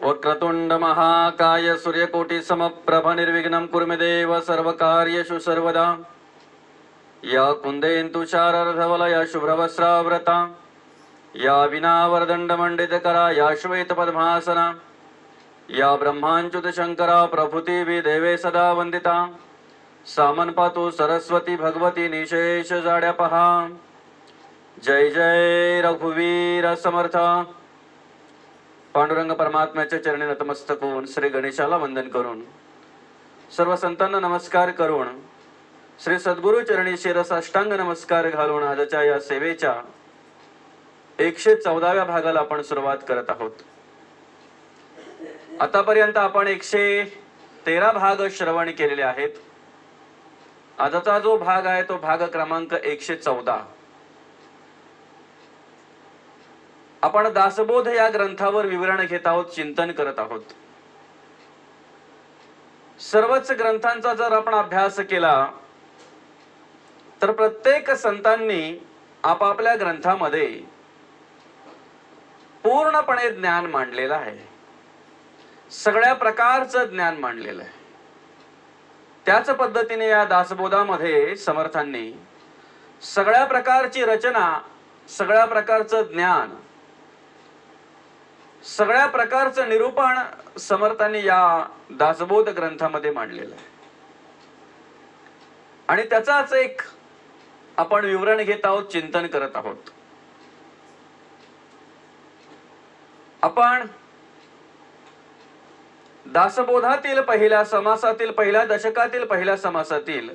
वक्रतुंड महाकाय सूर्यकोटि समप्रभ निर्विघ्नं कुरु मे देव सर्वकार्येषु सर्वदा। या कुन्देन्दुशारर्धवलया शुभ्रवस्त्राव्रता या विनावरदण्डमण्डितकरा या श्वेतपद्मासना या ब्रह्माच्युतशङ्करा प्रभृतिभिः देवे सदा वन्दिता। सामन्पातु सरस्वती भगवती निशेष जाड्यापहा। जय जय रघुवीर समर्थ। पांडुरंग परमात्म्याच्या चरणी नतमस्तक होऊन श्री गणेशाला वंदन करून सर्व संतांना नमस्कार करून श्री सद्गुरु चरणी शिरसाष्टांग नमस्कार घालून आजच्या या सेवेच्या 114व्या भागाला आपण सुरुवात करत आहोत। आतापर्यंत आपण 113 भाग श्रवण केलेले आहेत। आजचा जो भाग आहे तो भाग क्रमांक 114। आपण दासबोध या ग्रंथावर विवरण घेत आहोत, चिंतन करत आहोत। सर्वच ग्रंथांचा जर आपण अभ्यास केला तर प्रत्येक संतांनी आपापल्या ग्रंथामध्ये पूर्णपणे ज्ञान मांडलेलं आहे, सगळ्या प्रकारचं ज्ञान मांडलेलं आहे। त्याच पद्धतीने या दासबोधामध्ये समर्थांनी सगळ्या प्रकारची रचना, सगळ्या प्रकारचं ज्ञान, सगळ्या प्रकारचं निरूपण समर्थांनी या दासबोध ग्रंथामध्ये मांडलेलं आहे। आणि त्याचाच एक आपण विवरण घेत आहोत, चिंतन करत आहोत। आपण दासबोधातील पहिल्या समासातील, पहिल्या दशकातील पहिल्या समासातील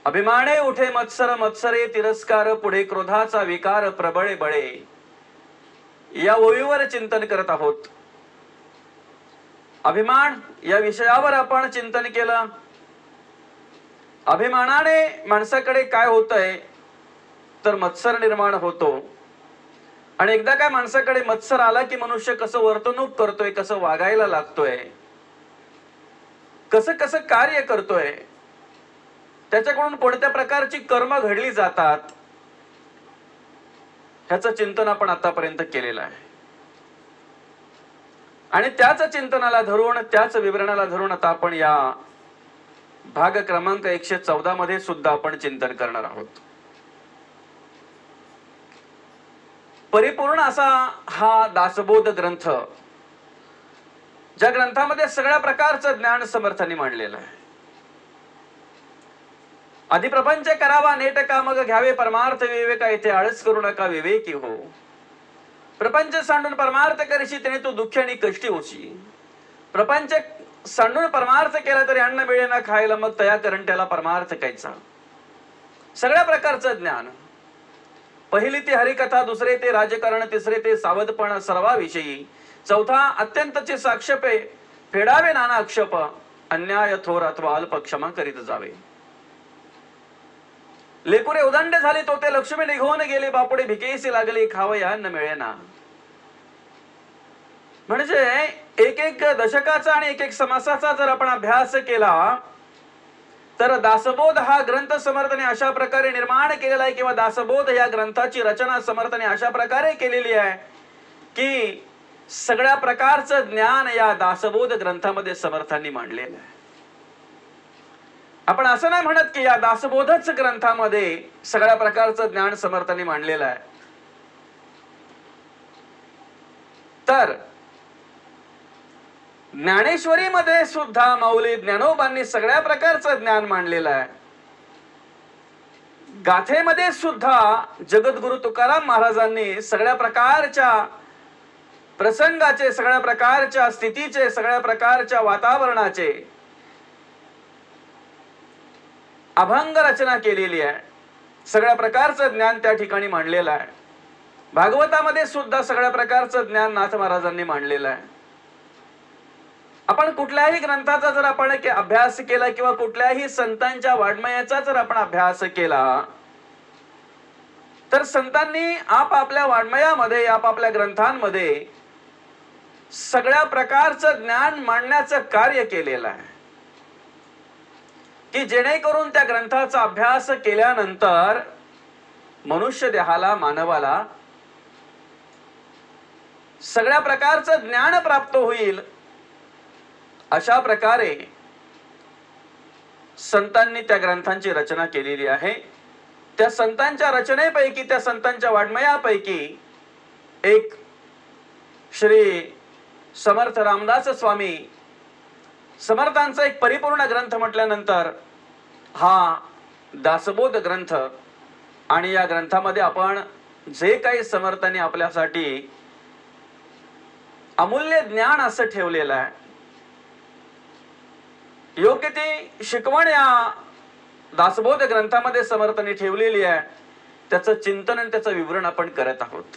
अभिमाने उठे मत्सर मत्सरे तिरस्कार पुढे क्रोधाचा विकार प्रबळे बळे या ओळीवर चिंतन करत आहोत। अभिमान या विषयावर आपण चिंतन केलं। अभिमानाने माणसाकडे काय होतंय तर मत्सर निर्माण होतो। आणि एकदा काय माणसाकडे मत्सर आला की मनुष्य कसं वर्तणूक करतोय, कसं वागायला लागतोय, कसं कसं कार्य करतोय, त्याच्याकडून कोणत्या प्रकारची कर्म घडली जातात, ह्याचं चिंतन आपण आतापर्यंत केलेलं आहे। आणि त्याच चिंतनाला धरून, त्याच विवरणाला धरून आता आपण या भाग क्रमांक 114 मध्ये सुद्धा आपण चिंतन करणार आहोत। परिपूर्ण असा हा दासबोध ग्रंथ, ज्या ग्रंथामध्ये सगळ्या प्रकारचं ज्ञान समर्थांनी मांडलेलं आहे। आधी प्रपंच करावा नेटका मग घ्यावे परमार्थ विवेका, इथे आळस करू नका विवेकी हो। प्रपंच सांडून परमार्थ करशी तेने तू दुःखी आणि कष्टी होशी। प्रपंच सांडून परमार्थ केला तरी अन्न मिळे ना खायला, मग तया करंट्याला परमार्थ कायचा। सगळ्या प्रकारचं ज्ञान, पहिली ती हरिकथा, दुसरे ते राजकारण, तिसरे ते सावधपण सर्वाविषयी, चौथा अत्यंतचे साक्षेपे फेडावे नाना आक्षेप, अन्याय थोर अथवा अल्प क्षमा करीत जावे। लेकुरे उदंड झाले तो ते लक्ष्मी निघून गेले, बापुडे भिकेसी लागले खावया अन्न मिळेना। म्हणजे एक एक दशकाचा आणि एक एक समासाचा जर आपण अभ्यास केला तर दासबोध हा ग्रंथ समर्थाने अशा प्रकारे निर्माण केलेला आहे, किंवा दासबोध या ग्रंथाची रचना समर्थाने अशा प्रकारे केलेली आहे की सगळ्या प्रकारचं ज्ञान या दासबोध ग्रंथामध्ये समर्थांनी मांडलेलं आहे। आपण असं नाही म्हणत की या दासबोधच ग्रंथामध्ये सगळ्या प्रकारचं ज्ञान समर्थांनी मांडलेलं आहे, तर ज्ञानेश्वरीमध्ये सुद्धा माऊली ज्ञानोबांनी सगळ्या प्रकारचं ज्ञान मांडलेलं आहे। गाथेमध्ये सुद्धा जगद्गुरु तुकाराम महाराजांनी सगळ्या प्रकारच्या प्रसंगाचे, सगळ्या प्रकारच्या स्थितीचे, सगळ्या प्रकारच्या वातावरणाचे अभंग रचना केलेली आहे। सगळ्या प्रकारचं ज्ञान त्या ठिकाणी मांडलेलं आहे। भागवतामध्ये सुद्धा सगळ्या प्रकारचं ज्ञान नाथ महाराजांनी मांडलेलं आहे। आपण कुठल्याही ग्रंथाचा जर आपण अभ्यास केला किंवा कुठल्याही संतांच्या वाङ्मयाचा जर आपण अभ्यास केला तर संतांनी आपापल्या वाङ्मयामध्ये, आपापल्या ग्रंथांमध्ये सगळ्या प्रकारचं ज्ञान मांडण्याचं कार्य केलेलं आहे की जेणेकरून त्या ग्रंथाचा अभ्यास केल्यानंतर मनुष्य देहाला, मानवाला सगळ्या प्रकारचं ज्ञान प्राप्त होईल अशा प्रकारे संतांनी त्या ग्रंथांची रचना केलेली आहे. त्या संतांच्या रचनेपैकी, त्या संतांच्या वाङ्मयापैकी एक श्री समर्थ रामदास स्वामी समर्थांचा एक परिपूर्ण ग्रंथ म्हटल्यानंतर हा दासबोध ग्रंथ. आणि या ग्रंथामध्ये आपण जे काही समर्थांनी आपल्यासाठी अमूल्य ज्ञान असं ठेवलेलं आहे, योग्य ती शिकवण या दासबोध ग्रंथामध्ये समर्थांनी ठेवलेली आहे, त्याचं चिंतन आणि त्याचं विवरण आपण करत आहोत.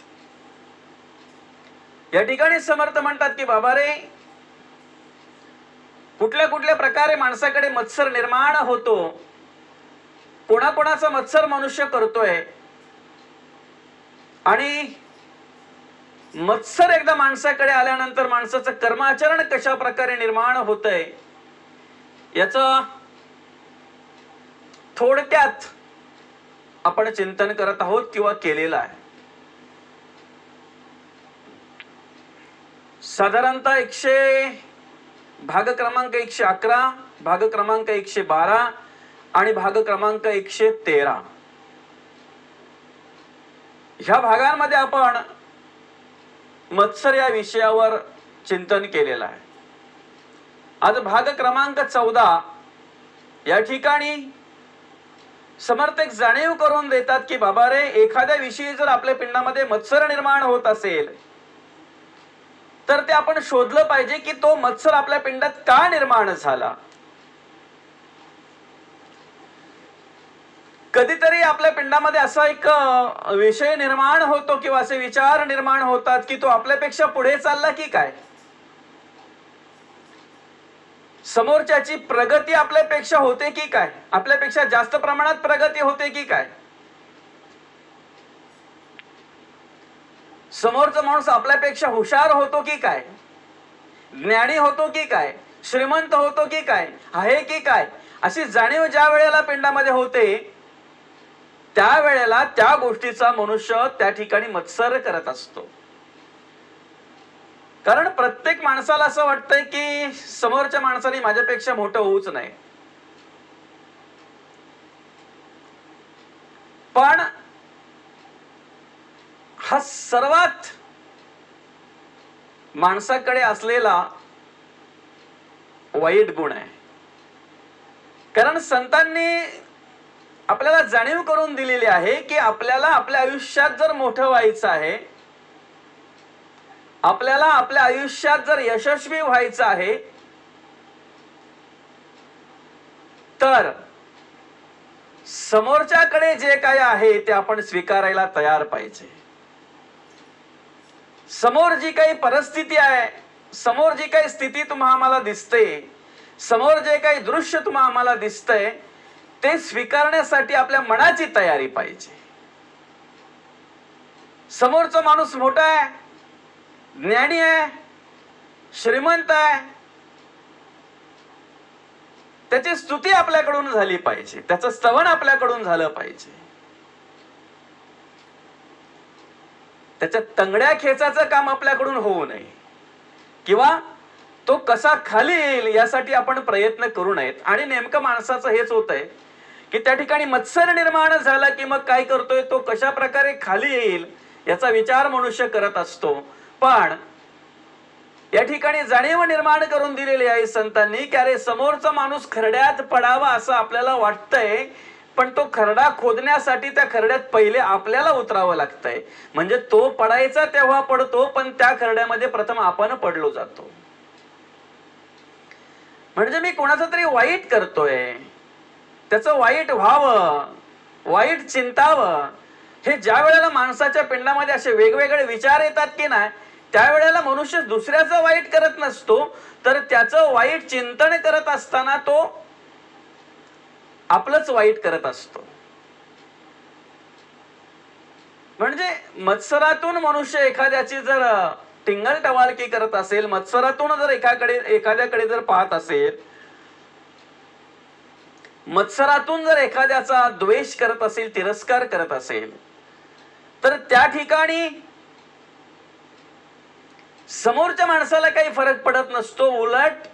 या ठिकाणी समर्थ म्हणतात की बाबा रे, कुठल्या कुठल्या प्रकारे माणसाकडे मत्सर निर्माण होतो, कोणाकोणाचा मत्सर मनुष्य करतोय, आणि मत्सर एकदा माणसाकडे आल्यानंतर माणसाचं कर्माचरण कशा प्रकारे निर्माण होतंय याचं थोडक्यात आपण चिंतन करत आहोत किंवा केलेलं आहे. साधारणतः भाग क्रमांक 111, भाग क्रमांक 112 आणि भाग क्रमांक 113 ह्या भागांमध्ये आपण मत्सर या विषयावर चिंतन केलेलं आहे. आज भाग क्रमांक 14 या ठिकाणी समर्थ एक जाणीव करून देतात की बाबा रे, एखाद्या विषयी जर आपल्या पिंडामध्ये मत्सर निर्माण होत असेल तर ते आपण शोधलं पाहिजे की तो मत्सर आपल्या पिंडात का निर्माण झाला. कधीतरी आपल्या पिंडामध्ये असा एक विषय निर्माण होतो किंवा असे विचार निर्माण होतात की तो आपल्यापेक्षा पुढे चालला की काय, समोरच्याची प्रगती आपल्यापेक्षा होते की काय, आपल्यापेक्षा जास्त प्रमाणात प्रगती होते की काय, समोरचा माणूस आपल्यापेक्षा हुशार होतो की काय, ज्ञानी होतो की काय, श्रीमंत होतो की काय, आहे की काय, अशी जाणीव ज्या वेळेला पिंडामध्ये होते त्यावेळेला त्या गोष्टीचा मनुष्य त्या ठिकाणी मत्सर करत असतो. कारण प्रत्येक माणसाला असं वाटतंय की समोरच्या माणसाने माझ्यापेक्षा मोठं होऊच नाही. पण हा सर्वात माणसाकडे असलेला वाईट गुण आहे. कारण संतांनी आपल्याला जाणीव करून दिलेली आहे की आपल्याला आपल्या आयुष्यात जर मोठं व्हायचं आहे, आपल्याला आपल्या आयुष्यात जर यशस्वी व्हायचं आहे तर समोरच्याकडे जे काय आहे ते आपण स्वीकारायला तयार पाहिजे. समोर जी काही परिस्थिती आहे, समोर जी काही स्थिती तुम्हाला आम्हाला दिसते, समोर जे काही दृश्य तुम्हाला आम्हाला दिसतंय ते स्वीकारण्यासाठी आपल्या मनाची तयारी पाहिजे. समोरचा माणूस मोठा आहे, ज्ञानी आहे, श्रीमंत आहे, त्याची स्तुती आपल्याकडून झाली पाहिजे, त्याचं स्तवन आपल्याकडून झालं पाहिजे. त्याच्या तंगड्या खेचाचं काम आपल्याकडून होऊ नये किंवा तो कसा खाली येईल यासाठी आपण प्रयत्न करू नयेत. आणि नेमकं माणसाचं हेच होतंय की त्या ठिकाणी मत्सर निर्माण झाला की मग काय करतोय, तो कशा प्रकारे खाली येईल याचा विचार मनुष्य करत असतो. पण या ठिकाणी जाणीव निर्माण करून दिलेली आहे संतांनी की अरे, समोरचा माणूस खरड्यात पडावा असं आपल्याला वाटतंय, पण तो खरडा खोदण्यासाठी त्या खरड्यात पहिले आपल्याला उतरावं लागतंय. म्हणजे तो पडायचा तेव्हा पडतो, पण त्या खरड्यामध्ये प्रथम आपण पडलो जातो. म्हणजे मी कोणाचं तरी वाईट करतोय, त्याचं वाईट व्हावं, वाईट चिंतावं, हे ज्या वेळेला माणसाच्या पिंडामध्ये असे वेगवेगळे विचार येतात की नाही, त्यावेळेला मनुष्य दुसऱ्याचं वाईट करत नसतो, तर त्याचं वाईट चिंतन करत असताना तो आपलंच वाईट करत असतो. म्हणजे मत्सरातून मनुष्य एखाद्याची जर टिंगल टवाळकी करत असेल, मत्सरातून जर एखाद्याकडे जर पाहत असेल, मत्सरातून जर एखाद्याचा द्वेष करत असेल, तिरस्कार करत असेल, तर त्या ठिकाणी समोरच्या माणसाला काही फरक पडत नसतो, उलट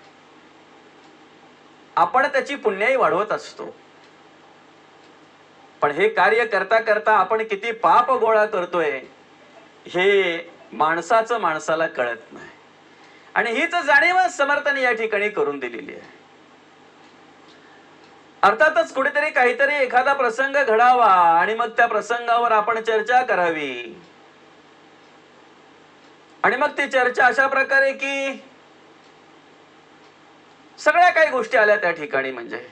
आपण त्याची पुण्याई वाढवत असतो. पण हे कार्य करता करता आपण किती पाप गोळा करतोय हे माणसाला कळत नाही. आणि हीच जाणीव समर्थाने या ठिकाणी करून दिलेली आहे. अर्थातच कुठेतरी काहीतरी एखादा प्रसंग घडावा आणि मग त्या प्रसंगावर आपण चर्चा करावी. आणि मग ती चर्चा अशा प्रकारे की सगळ्या काही गोष्टी आल्या त्या ठिकाणी, म्हणजे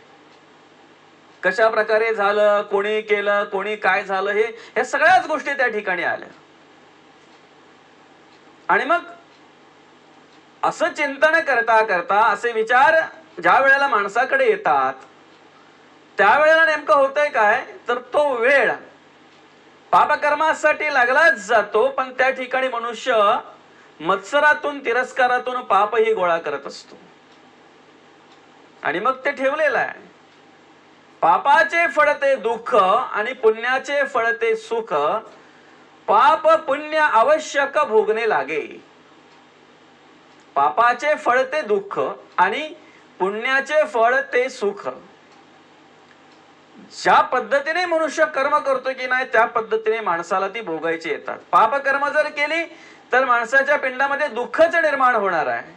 कशा प्रकारे झालं, कोणी केलं, कोणी काय झालं, हे सगळ्याच गोष्टी त्या ठिकाणी आल्या. आणि मग असं चिंतन करता करता असे विचार ज्या वेळेला माणसाकडे येतात त्यावेळेला नेमकं होतंय काय, तर तो वेळ पापकर्मासाठी लागलाच जातो. पण त्या ठिकाणी मनुष्य मत्सरातून, तिरस्कारातून पापही गोळा करत असतो. आणि मग ते ठेवलेलं आहे, पापाचे फळ ते दुःख आणि पुण्याचे फळ ते सुख, पाप पुण्य आवश्यक भोगणे लागे. पापाचे फळ ते दुःख आणि पुण्याचे फळ ते सुख. ज्या पद्धतीने मनुष्य कर्म करतो की नाही त्या पद्धतीने माणसाला ती भोगायची येतात. पाप कर्म जर केली तर माणसाच्या पिंडामध्ये दुःखच निर्माण होणार आहे.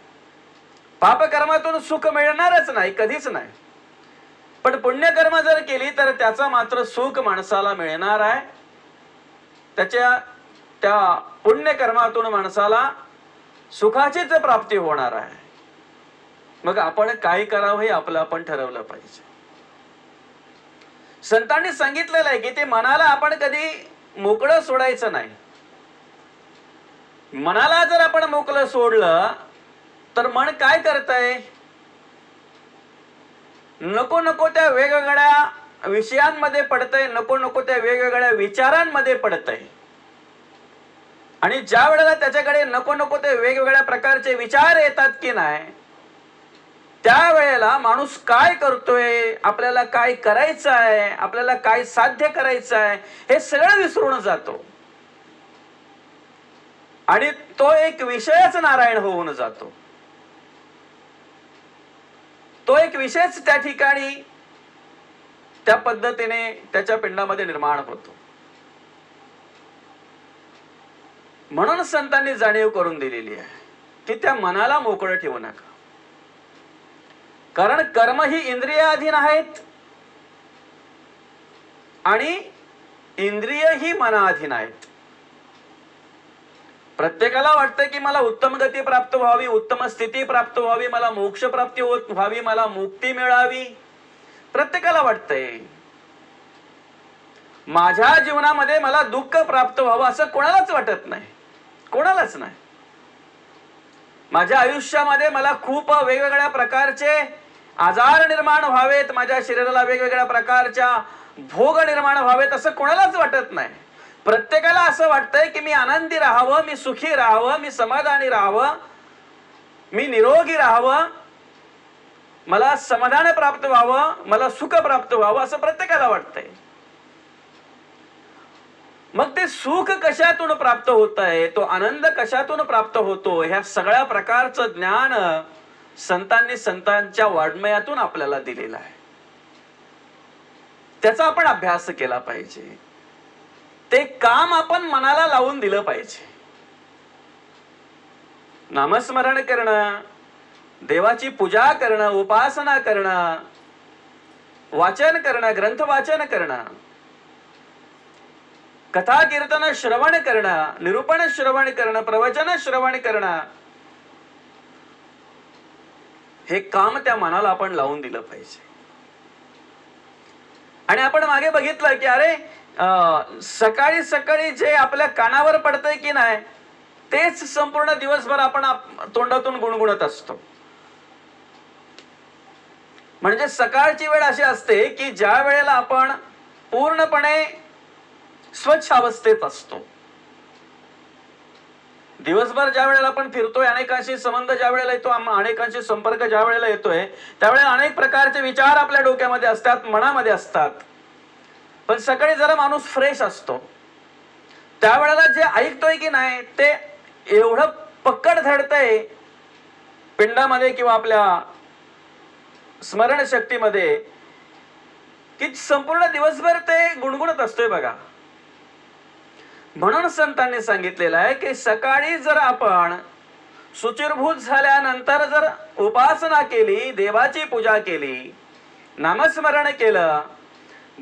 पाप कर्मातून सुख मिळणारच नाही, कधीच नाही. पण पुण्यकर्म जर केली तर त्याचा मात्र सुख माणसाला मिळणार आहे. त्या पुण्यकर्मातून माणसाला सुखाचीच प्राप्ती होणार आहे. मग आपण काय करावं हे आपलं आपण ठरवलं पाहिजे. संतांनी सांगितलेलं आहे की ते मनाला आपण कधी मोकळं सोडायचं नाही. मनाला जर आपण मोकळं सोडलं तर मन काय करतंय, नको नको त्या वेगवेगळ्या विषयांमध्ये पडतंय, नको नको त्या वेगवेगळ्या विचारांमध्ये पडतंय. आणि ज्या वेळेला त्याच्याकडे नको नको ते वेगवेगळ्या प्रकारचे विचार येतात की नाही त्यावेळेला माणूस काय करतोय, आपल्याला काय करायचं आहे, आपल्याला काय साध्य करायचं आहे हे सगळं विसरून जातो. आणि तो एक विषयच नारायण होऊन जातो. तो एक विषयच त्या ठिकाणी त्या पद्धतीने त्याच्या पिंडामध्ये निर्माण होतो. म्हणून संतांनी जाणीव करून दिलेली आहे की त्या मनाला मोकळं ठेवू नका. कारण कर्म ही इंद्रियाधीन आहेत आणि इंद्रिय ही मनाधीन आहेत. प्रत्येकाला वाटतं की मला उत्तम गती प्राप्त व्हावी, उत्तम स्थिती प्राप्त व्हावी, मला मोक्ष प्राप्ती व्हावी, मला मुक्ती मिळावी. प्रत्येकाला वाटतंय. माझ्या जीवनामध्ये मला दुःख प्राप्त व्हावं असं कोणालाच वाटत नाही, कोणालाच नाही. माझ्या आयुष्यामध्ये मला खूप वेगवेगळ्या प्रकारचे आजार निर्माण व्हावेत, माझ्या शरीराला वेगवेगळ्या प्रकारच्या भोग निर्माण व्हावेत असं कोणालाच वाटत नाही. प्रत्येकाला असं वाटतंय की मी आनंदी राहावं, मी सुखी राहावं, मी समाधानी राहावं, मी निरोगी राहावं, मला समाधान प्राप्त व्हावं, मला सुख प्राप्त व्हावं असं प्रत्येकाला वाटतंय. मग ते सुख कशातून प्राप्त होत आहे, तो आनंद कशातून प्राप्त होतो, ह्या सगळ्या प्रकारचं ज्ञान संतांनी संतांच्या वाङ्मयातून आपल्याला दिलेलं आहे. त्याचा आपण अभ्यास केला पाहिजे. ते काम आपण मनाला लावून दिलं पाहिजे. नामस्मरण करणं, देवाची पूजा करणं, उपासना करणं, वाचन करणं, ग्रंथ वाचन करणं, कथा कीर्तन श्रवण करणं, निरूपण श्रवण करणं, प्रवचन श्रवण करणं, हे काम त्या मनाला आपण लावून दिलं पाहिजे. आणि आपण मागे बघितलं की अरे सकाळी सकाळी जे आपल्या कानावर पडतंय की नाही तेच संपूर्ण दिवसभर आपण तोंडातून गुणगुणत असतो. म्हणजे सकाळची वेळ अशी असते की ज्या वेळेला आपण पूर्णपणे स्वच्छ अवस्थेत असतो. दिवसभर ज्या वेळेला आपण फिरतोय, अनेकांशी संबंध ज्या वेळेला येतो, अनेकांशी संपर्क ज्या वेळेला येतोय त्यावेळेला अनेक प्रकारचे विचार आपल्या डोक्यामध्ये असतात, मनामध्ये असतात. पण सकाळी जरा माणूस फ्रेश असतो त्यावेळेला जे ऐकतोय की नाही ते एवढं पक्कड धडतंय पिंडामध्ये किंवा आपल्या स्मरण शक्तीमध्ये की संपूर्ण दिवसभर ते गुणगुणत असतोय बघा. म्हणून संतांनी सांगितलेलं आहे की सकाळी जर आपण शुचिरभूत झाल्यानंतर जर उपासना केली, देवाची पूजा केली, नामस्मरण केलं,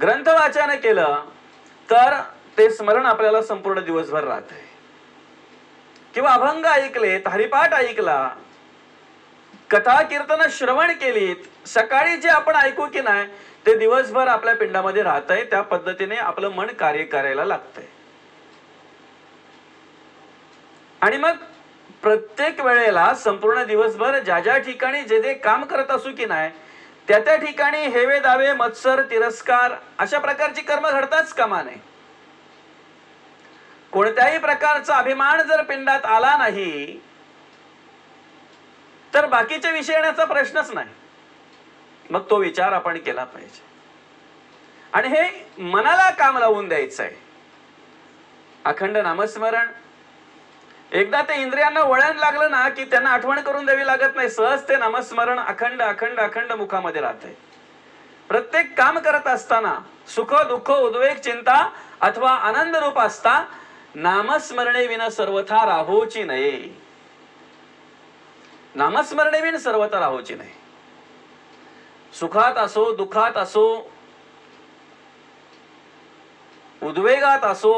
ग्रंथ वाचन केलं, तर ते स्मरण आपल्याला संपूर्ण दिवसभर राहते. किंवा अभंग ऐकलेत, हरिपाठ ऐकला, कथा कीर्तन श्रवण केलीत, सकाळी जे आपण ऐकू की नाही ते दिवसभर आपल्या पिंडामध्ये राहतंय. त्या पद्धतीने आपलं मन कार्य करायला लागतंय. आणि मग प्रत्येक वेळेला संपूर्ण दिवसभर ज्या ज्या ठिकाणी जे जे काम करत असू की नाही त्या त्या ठिकाणी हेवे दावे, मत्सर, तिरस्कार अशा प्रकारची कर्म घडताच कामा नये. कोणत्याही प्रकारचा अभिमान जर पिंडात आला नाही तर बाकीचे विषय येण्याचा प्रश्नच नाही. मग तो विचार आपण केला पाहिजे आणि हे मनाला काम लावून द्यायचं आहे. अखंड नामस्मरण. एकदा ते इंद्रियांना वळण लागलं ना की त्यांना आठवण करून द्यावी लागत नाही. सहज ते नामस्मरण अखंड अखंड अखंड मुखामध्ये राहते. प्रत्येक काम करत असताना सुख दुःख उद्वेग चिंता अथवा आनंद रूप असता नामस्मरणे विना सर्वथा राहोची नये. नामस्मरणे विना सर्वथा राहोची नये. सुखात असो, दुःखात असो, उद्वेगात असो,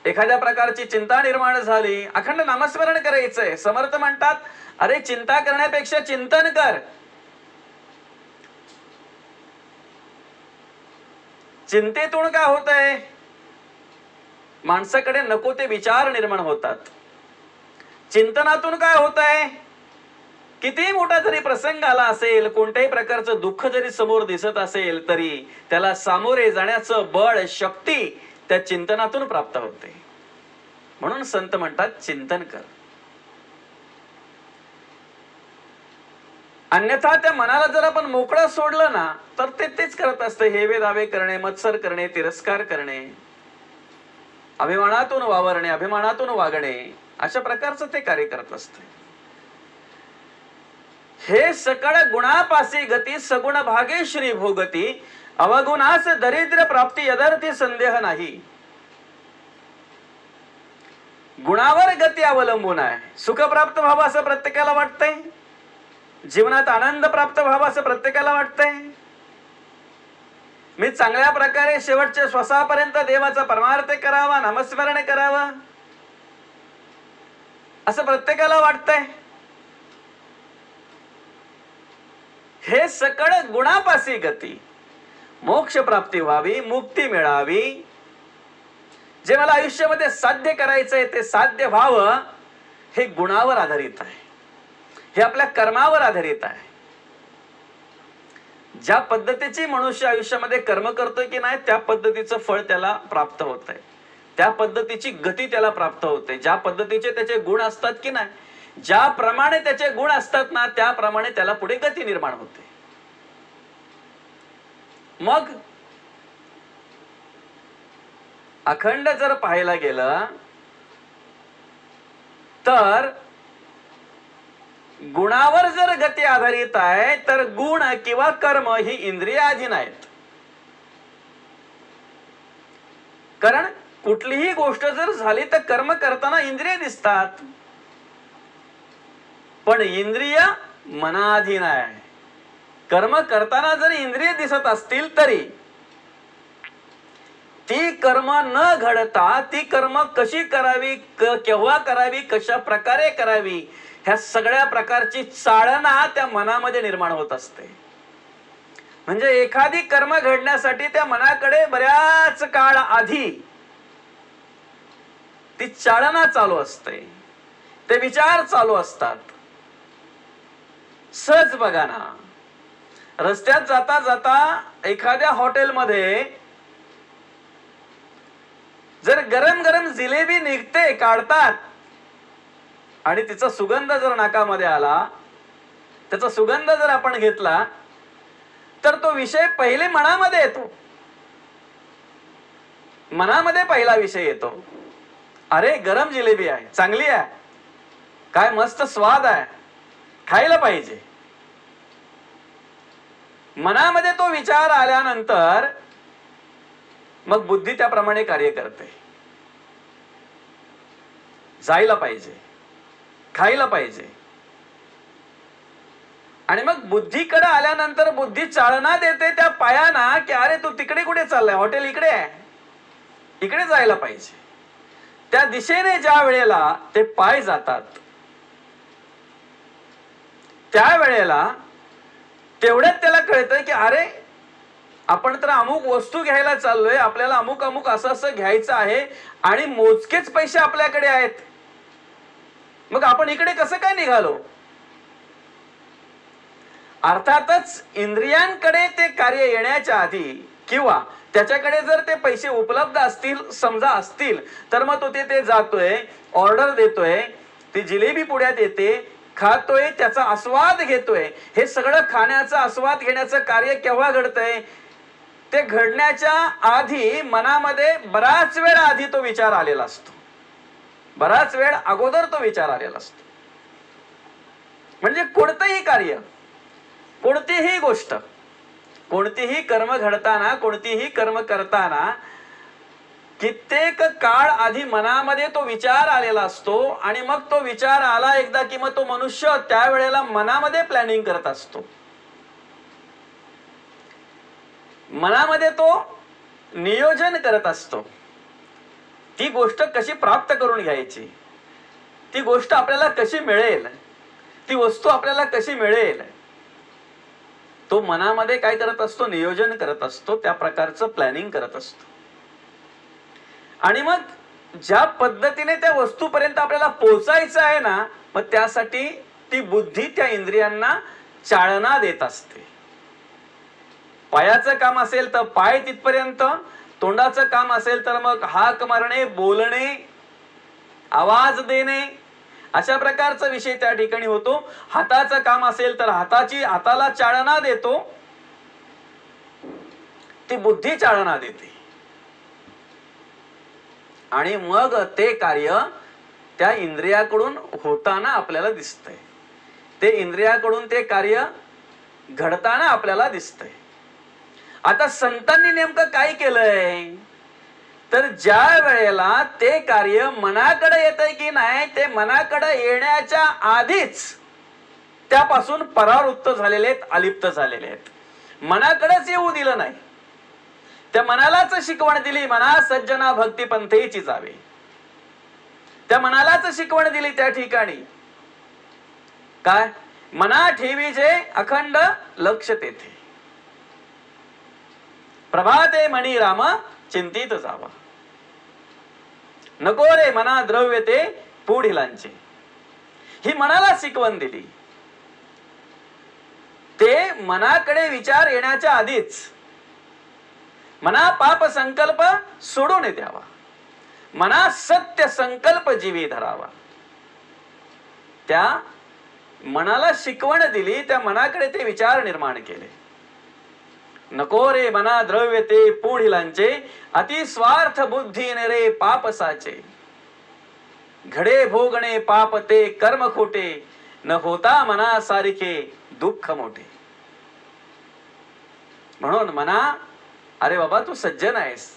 एखाद्या प्रकारची चिंता निर्माण झाली, अखंड नामस्मरण करायचंय. समर्थ म्हणतात, अरे चिंता करण्यापेक्षा चिंतन कर. चिंतेतून काय होतंय? माणसाकडे नको ते विचार निर्माण होतात. चिंतनातून काय होतंय? किती मोठा जरी प्रसंग आला असेल, कोणत्याही प्रकारचं दुःख जरी समोर दिसत असेल तरी त्याला सामोरे जाण्याचं बळ, शक्ती त्या चिंतनातून प्राप्त होते. म्हणून संत म्हणतात चिंतन कर. अन्यथा त्या मनाला जर आपण मोकळं सोडलं ना तर ते तेच करत असते. हेवे दावे करणे, मत्सर करणे, तिरस्कार करणे, अभिमानातून वावरणे, अभिमानातून वागणे, अशा प्रकारचं ते कार्य करत असते. हे सकळ गुणापासी गती, सगुण भागे श्री भोगती, अवगुणास दरिद्र प्राप्ती यदर्थी संदेह नाही. गुणावर गती अवलंबून आहे. सुख प्राप्त व्हावं असं प्रत्येकाला वाटतंय, जीवनात आनंद प्राप्त व्हावा असं प्रत्येकाला वाटतंय, मी चांगल्या प्रकारे शेवटच्या श्वासापर्यंत देवाचा परमार्थ करावा, नामस्मरण करावं असं प्रत्येकाला वाटतंय. हे सकळ गुणापासी गती, मोक्ष प्राप्ती व्हावी, मुक्ती मिळावी, जे मला आयुष्यामध्ये साध्य करायचंय ते साध्य व्हावं, हे गुणावर आधारित आहे. हे आपल्या कर्मावर आधारित आहे. ज्या पद्धतीची मनुष्य आयुष्यामध्ये कर्म करतोय की नाही त्या पद्धतीचं फळ त्याला प्राप्त होत आहे. त्या पद्धतीची गती त्याला प्राप्त होते. ज्या पद्धतीचे त्याचे गुण असतात की नाही, ज्याप्रमाणे त्याचे गुण असतात ना त्याप्रमाणे त्याला पुढे गती निर्माण होते. मग अखंड जर पाहायला गेलं तर गुणावर जर गती आधारित आहे तर गुण किंवा कर्म ही इंद्रियाधीन आहेत. कारण कुठलीही गोष्ट जर झाली तर कर्म करताना इंद्रिय दिसतात, पण इंद्रिय मनाधीन आहे. कर्म करताना जर इंद्रिय दिसत असतील तरी ती कर्म न घडता ती कर्म कशी करावी, केव्हा करावी, कशा प्रकारे करावी, ह्या सगळ्या प्रकारची चालना त्या मनामध्ये निर्माण होत असते. म्हणजे एखादी कर्म घडण्यासाठी त्या मनाकडे बऱ्याच काळ आधी ती चालना चालू असते, ते विचार चालू असतात. सहज बघा ना, रस्त्यात जाता जाता एखाद्या हॉटेलमध्ये जर गरम गरम जिलेबी निघते, काढतात, आणि तिचा सुगंध जर नाकामध्ये आला, त्याचा सुगंध जर आपण घेतला तर तो विषय पहिले मनामध्ये येतो. मनामध्ये पहिला विषय येतो, अरे गरम जिलेबी आहे, चांगली आहे, काय मस्त स्वाद आहे, खायला पाहिजे. मनामध्ये तो विचार आल्यानंतर मग बुद्धी त्याप्रमाणे कार्य करते. जायला पाहिजे, खायला पाहिजे. आणि मग बुद्धीकडे आल्यानंतर बुद्धी चालना देते त्या पायाना की अरे तू तिकडे कुठे चाललाय, हॉटेल इकडे आहे, इकडे जायला पाहिजे. त्या दिशेने ज्या वेळेला ते पाय जातात त्या वेळेला तेवढ्यात त्याला कळतं की अरे आपण तर अमुक वस्तू घ्यायला चाललोय, आपल्याला अमुक अमुक असं असं घ्यायचं आहे आणि मोजकेच पैसे आपल्याकडे आहेत, मग आपण इकडे कसं काय निघालो. अर्थातच इंद्रियांकडे ते कार्य येण्याच्या आधी किंवा त्याच्याकडे जर ते पैसे उपलब्ध असतील समजा असतील तर मग तो ते जातोय, ऑर्डर देतोय, ती जिलेबी पुढ्यात येते, खातोय, त्याचा आस्वाद घेतोय. हे सगळं खाण्याचा आस्वाद घेण्याचं कार्य केव्हा घडतंय, ते घडण्याच्या आधी मनामध्ये बराच वेळ आधी तो विचार आलेला असतो, बराच वेळ अगोदर तो विचार आलेला असतो. म्हणजे कोणतंही कार्य, कोणतीही गोष्ट, कोणतीही कर्म घडताना, कोणतीही कर्म करताना कित्येक काळ आधी मनामध्ये तो विचार आलेला असतो आणि मग तो विचार आला एकदा की मग तो मनुष्य त्यावेळेला मनामध्ये प्लॅनिंग करत असतो. मनामध्ये तो नियोजन करत असतो. ती गोष्ट कशी प्राप्त करून घ्यायची, ती गोष्ट आपल्याला कशी मिळेल, ती वस्तू आपल्याला कशी मिळेल, तो मनामध्ये काय करत असतो, नियोजन करत असतो, त्या प्रकारचं प्लॅनिंग करत असतो. आणि मग ज्या पद्धतीने त्या वस्तूपर्यंत आपल्याला पोहोचायचं आहे ना, मग त्यासाठी ती बुद्धी त्या इंद्रियांना चालना देत असते. पायाचं काम असेल तर पाय तिथपर्यंत, तोंडाचं काम असेल तर मग हाक मारणे, बोलणे, आवाज देणे, अशा प्रकारचा विषय त्या ठिकाणी होतो. हाताचं काम असेल तर हाताला चालना देतो, ती बुद्धी चालना देते. आणि मग ते कार्य त्या इंद्रियाकडून होताना आपल्याला दिसतंय, ते इंद्रियाकडून ते कार्य घडताना आपल्याला दिसतंय. आता संतांनी नेमकं काय केलंय तर ज्या वेळेला ते कार्य मनाकडे येतंय की नाही, ते मनाकडे येण्याच्या आधीच त्यापासून परावृत्त झालेले आहेत, अलिप्त झालेले आहेत. मनाकडेच येऊ दिलं नाही, त्या मनालाच शिकवण दिली, मना सज्जना भक्ती पंथेची जावे. त्या मनालाच शिकवण दिली त्या ठिकाणी काय, मना ठेवी जे अखंड लक्ष तेथे, प्रभाते मणी राम चिंतित जावा. नको रे मना द्रव्य ते पुढिलांचे, ही मनाला शिकवण दिली. ते मनाकडे विचार येण्याच्या आधीच मना पाप संकल्प सोडून द्यावा, मना सत्य संकल्प जीवी धरावा. त्या मनाला शिकवण दिली, त्या मनाकडे ते विचार निर्माण केले. नको रे मना द्रव्य ते पुढिलांचे, अति स्वार्थ बुद्धीने रे पापसाचे, घडे भोगणे पाप ते कर्म खोटे, न होता मना सारिखे दुःख मोठे. म्हणून मना, अरे बाबा तू सज्जन आहेस,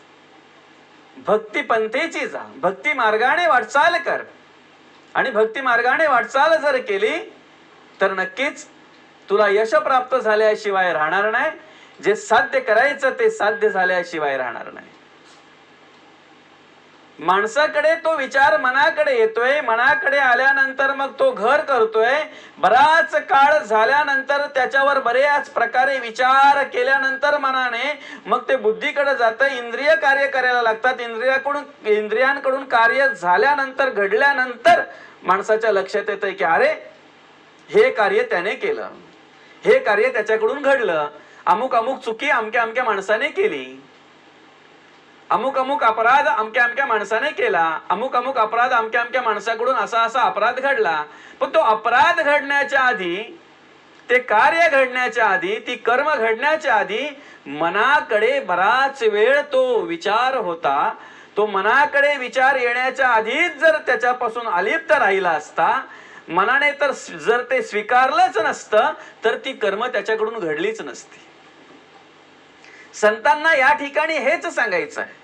भक्ती पंथेची जा, भक्ती मार्गाने वाटचाल कर. आणि भक्ती मार्गाने वाटचाल जर केली तर नक्कीच तुला यश प्राप्त झाल्याशिवाय राहणार नाही, जे साध्य करायचं ते साध्य झाल्याशिवाय राहणार नाही. माणसाकडे तो विचार मनाकडे येतोय, मनाकडे आल्यानंतर मग तो घर करतोय. बराच काळ झाल्यानंतर त्याच्यावर बऱ्याच प्रकारे विचार केल्यानंतर मनाने मग ते बुद्धीकडे जातं, इंद्रिय कार्य करायला लागतात. इंद्रियांकडून कार्य झाल्यानंतर, घडल्यानंतर माणसाच्या लक्षात येतंय की अरे हे कार्य त्याने केलं, हे कार्य त्याच्याकडून घडलं, अमुक अमुक चुकी अमक्या अमक्या माणसाने केली, अमुक अमुक अपराध अमक्या अमक्या माणसाने केला, अमुक अमुक अपराध अमक्या अमक्या माणसाकडून असा असा अपराध घडला. पण तो अपराध घडण्याच्या आधी, ते कार्य घडण्याच्या आधी, ती कर्म घडण्याच्या आधी मनाकडे बराच वेळ तो विचार होता. तो मनाकडे विचार येण्याच्या आधीच जर त्याच्यापासून अलिप्त राहिला असता, मनाने तर जर ते स्वीकारलंच नसतं तर ती कर्म त्याच्याकडून घडलीच नसती. संतांना या ठिकाणी हेच सांगायचं आहे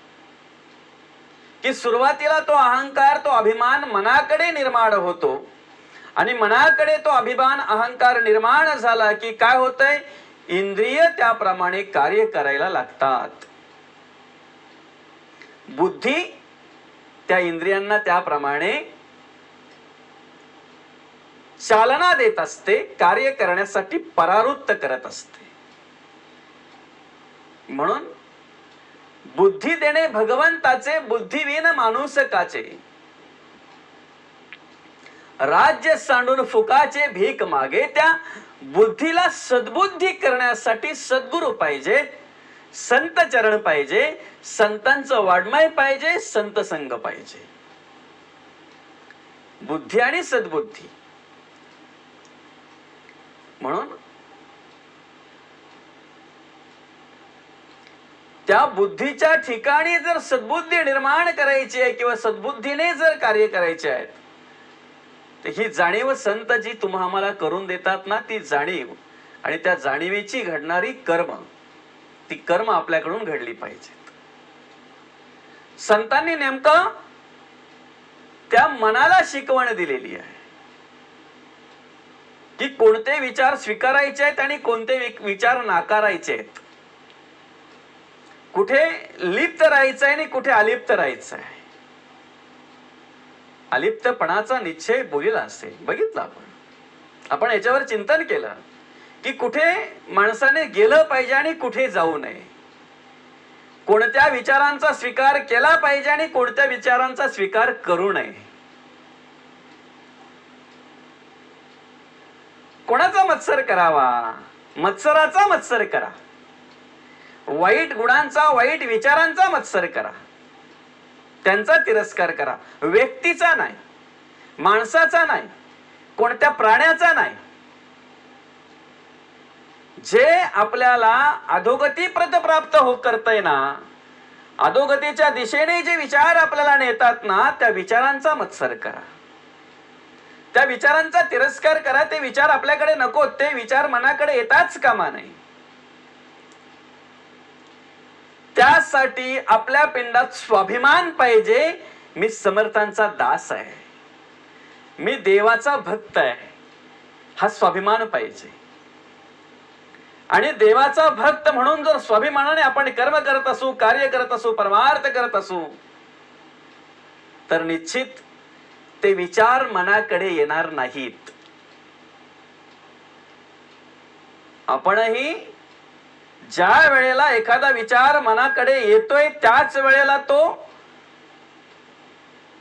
की सुरुवातीला तो अहंकार, तो अभिमान मनाकडे निर्माण होतो आणि मनाकडे तो अभिमान अहंकार निर्माण झाला की काय होतंय, इंद्रिय त्याप्रमाणे कार्य करायला लागतात. बुद्धी त्या इंद्रियांना त्याप्रमाणे चालना देत असते, कार्य करण्यासाठी परावृत्त करत असते. म्हणून बुद्धी देणे भगवंताचे, बुद्धिविन माणूस काचे. राज्य सांडून फुकाचे भीक मागे. त्या बुद्धीला सद्बुद्धी करण्यासाठी सद्गुरु पाहिजे, संत चरण पाहिजे, संतांचं वाड्मय पाहिजे, संत संग पाहिजे. बुद्धी आणि सद्बुद्धी. म्हणून त्या बुद्धीच्या ठिकाणी जर सद्बुद्धी निर्माण करायची आहे किंवा सद्बुद्धीने जर कार्य करायचे आहेत तर ही जाणीव संत जी आम्हाला करून देतात ना, ती जाणीव आणि त्या जाणीवेची घडणारी कर्म, ती कर्म आपल्याकडून घडली पाहिजेत. संतांनी नेमकं त्या मनाला शिकवण दिलेली आहे की कोणते विचार स्वीकारायचे आहेत आणि कोणते विचार नाकारायचे आहेत, कुठे लिप्त राहायचं आहे आणि कुठे अलिप्त राहायचं आहे. अलिप्तपणाचा निश्चय बोलीला असेल, बघितलं आपण याच्यावर चिंतन केलं की कुठे माणसाने गेलं पाहिजे आणि कुठे जाऊ नये, कोणत्या विचारांचा स्वीकार केला पाहिजे आणि कोणत्या विचारांचा स्वीकार करू नये. कोणाचा मत्सर करावा? मत्सराचा मत्सर करा. वाईट गुणांचा, वाईट विचारांचा मत्सर करा, त्यांचा तिरस्कार करा. व्यक्तीचा नाही, माणसाचा नाही, कोणत्या प्राण्याचा नाही. जे आपल्याला अधोगती प्रत प्राप्त करतय ना, अधोगतीच्या दिशेने जे विचार आपल्याला नेतात ना, त्या विचारांचा मत्सर करा, त्या विचारांचा तिरस्कार करा. ते विचार आपल्याकडे नको, ते विचार मनाकडे येताच कामा नाही. त्यासाठी आपल्या पिंडात स्वाभिमान पाहिजे. मी समर्थांचा दास आहे, मी देवाचा भक्त आहे, हा स्वाभिमान पाहिजे. आणि देवाचा भक्त म्हणून जर स्वाभिमानाने आपण कर्म करत असू, कार्य करत असू, परमार्थ करत असू, तर निश्चित ते विचार मनाकडे येणार नाहीत. आपणही ज्या वेळेला एखादा विचार मनाकडे येतोय त्याच वेळेला तो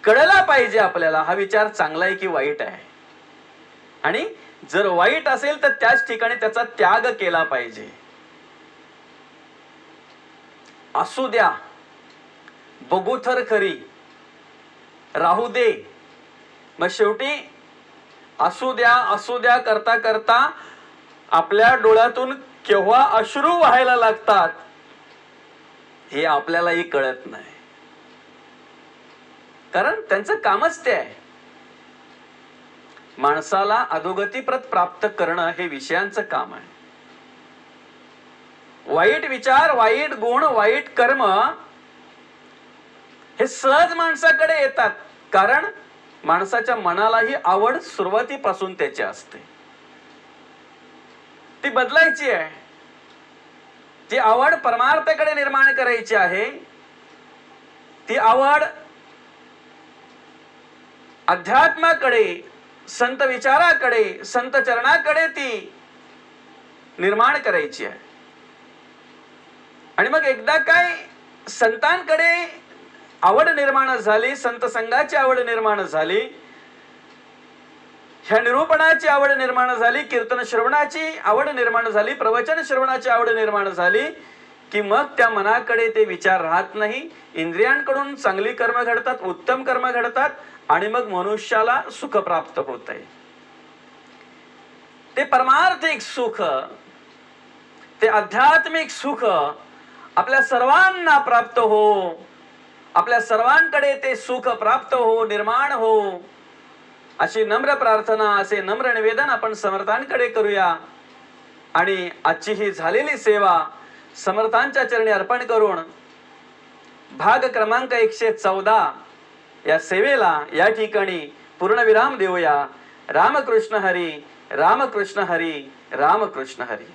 कळला पाहिजे आपल्याला हा विचार चांगला आहे की वाईट आहे. आणि जर वाईट असेल तर त्याच ठिकाणी त्याचा त्याग केला पाहिजे. असू द्या, बघू तर खरी, राहू दे. मग शेवटी असू द्या असू द्या करता करता आपल्या डोळ्यातून केव्हा अश्रू व्हायला लागतात हे आपल्यालाही कळत नाही. कारण त्यांचं कामच ते आहे. माणसाला अधोगती प्रत प्राप्त करणं हे विषयांचं काम आहे. वाईट विचार, वाईट गुण, वाईट कर्म हे सहज माणसाकडे येतात. कारण माणसाच्या मनालाही आवड सुरुवातीपासून त्याची असते, ती बदलायची आहे. ती आवड परमार्थाकडे निर्माण करायची आहे. ती आवड अध्यात्माकडे, संत विचाराकडे, संत चरणाकडे ती निर्माण करायची आहे. आणि मग एकदा काय संतांकडे आवड निर्माण झाली, संत संघाची आवड निर्माण झाली, ह्या निरूपणाची आवड निर्माण झाली, कीर्तन श्रवणाची आवड निर्माण झाली, प्रवचन श्रवणाची आवड निर्माण झाली की मग त्या मनाकडे ते विचार राहत नाही. इंद्रियांकडून चांगली कर्म घडतात, उत्तम कर्म घडतात आणि मग मनुष्याला सुख प्राप्त होत आहे. ते परमार्थिक सुख, ते आध्यात्मिक सुख आपल्या सर्वांना प्राप्त हो, आपल्या सर्वांकडे ते सुख प्राप्त हो, निर्माण हो. अशी नम्र प्रार्थना, असे नम्र निवेदन आपण समर्थांकडे करूया आणि आजची ही झालेली सेवा समर्थांच्या चरणी अर्पण करून भाग क्रमांक 114 या सेवेला या ठिकाणी पूर्णविराम देऊया. रामकृष्ण हरी, रामकृष्ण हरी, रामकृष्ण हरी.